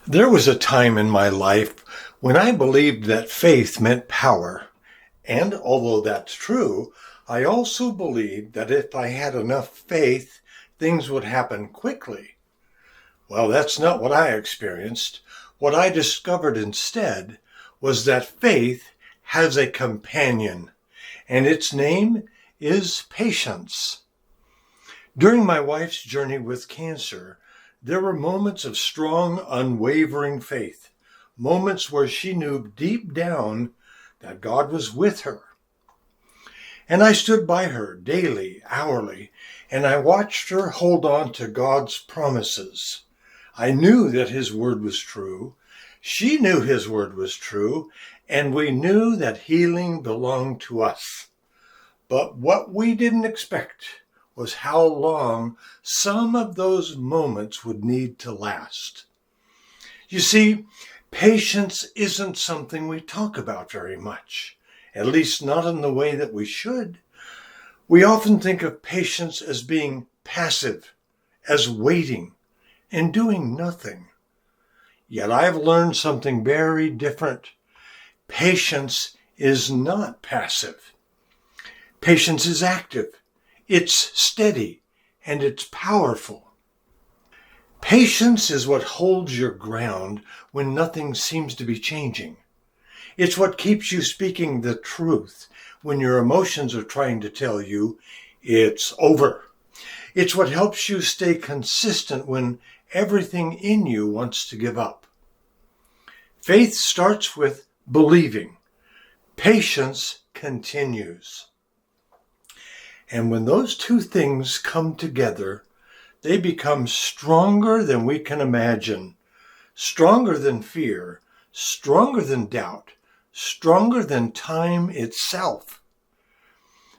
There was a time in my life when I believed that faith meant power. And although that's true, I also believed that if I had enough faith, things would happen quickly. Well, that's not what I experienced. What I discovered instead was that faith has a companion, and its name is patience. During my wife's journey with cancer, there were moments of strong, unwavering faith, moments where she knew deep down that God was with her. And I stood by her daily, hourly, and I watched her hold on to God's promises. I knew that His word was true. She knew His word was true, and we knew that healing belonged to us. But what we didn't expect was how long some of those moments would need to last. You see, patience isn't something we talk about very much, at least not in the way that we should. We often think of patience as being passive, as waiting and doing nothing. Yet I've learned something very different. Patience is not passive. Patience is active. It's steady and it's powerful. Patience is what holds your ground when nothing seems to be changing. It's what keeps you speaking the truth when your emotions are trying to tell you it's over. It's what helps you stay consistent when everything in you wants to give up. Faith starts with believing. Patience continues. And when those two things come together, they become stronger than we can imagine, stronger than fear, stronger than doubt, stronger than time itself.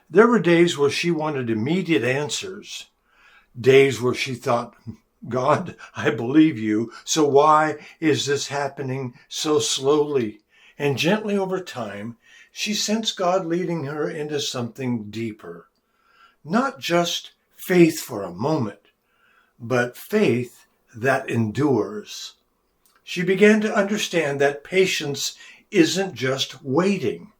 There were days where she wanted immediate answers, days where she thought, God, I believe you, so why is this happening so slowly? And gently over time, she sensed God leading her into something deeper. Not just faith for a moment, but faith that endures. She began to understand that patience isn't just waiting.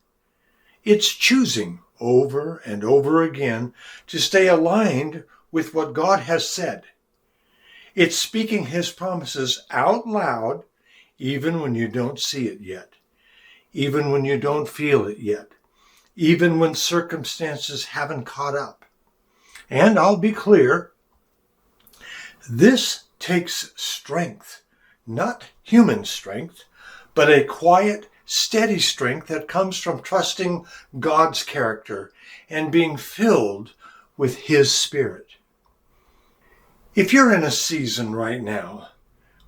It's choosing over and over again to stay aligned with what God has said. It's speaking His promises out loud, even when you don't see it yet, even when you don't feel it yet, even when circumstances haven't caught up. And I'll be clear, this takes strength, not human strength, but a quiet, steady strength that comes from trusting God's character and being filled with His Spirit. If you're in a season right now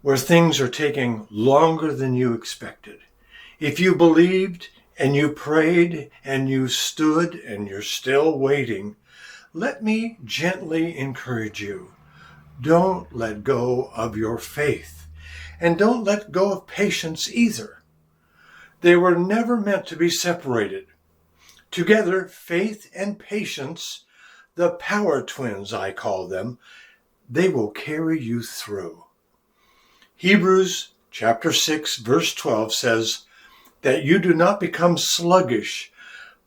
where things are taking longer than you expected, if you believed and you prayed and you stood and you're still waiting, let me gently encourage you. Don't let go of your faith, and don't let go of patience either. They were never meant to be separated. Together, faith and patience, the power twins I call them, they will carry you through. Hebrews chapter 6 verse 12 says that you do not become sluggish,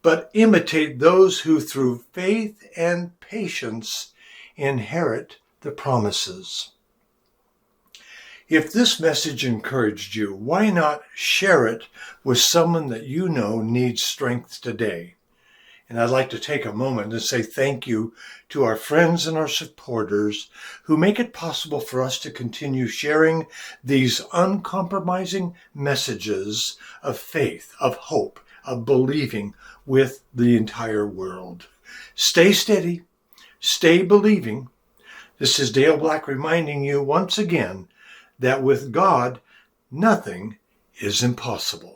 but imitate those who through faith and patience inherit the promises. If this message encouraged you, why not share it with someone that you know needs strength today? And I'd like to take a moment and say thank you to our friends and our supporters who make it possible for us to continue sharing these uncompromising messages of faith, of hope, of believing with the entire world. Stay steady, stay believing. This is Dale Black reminding you once again that with God, nothing is impossible.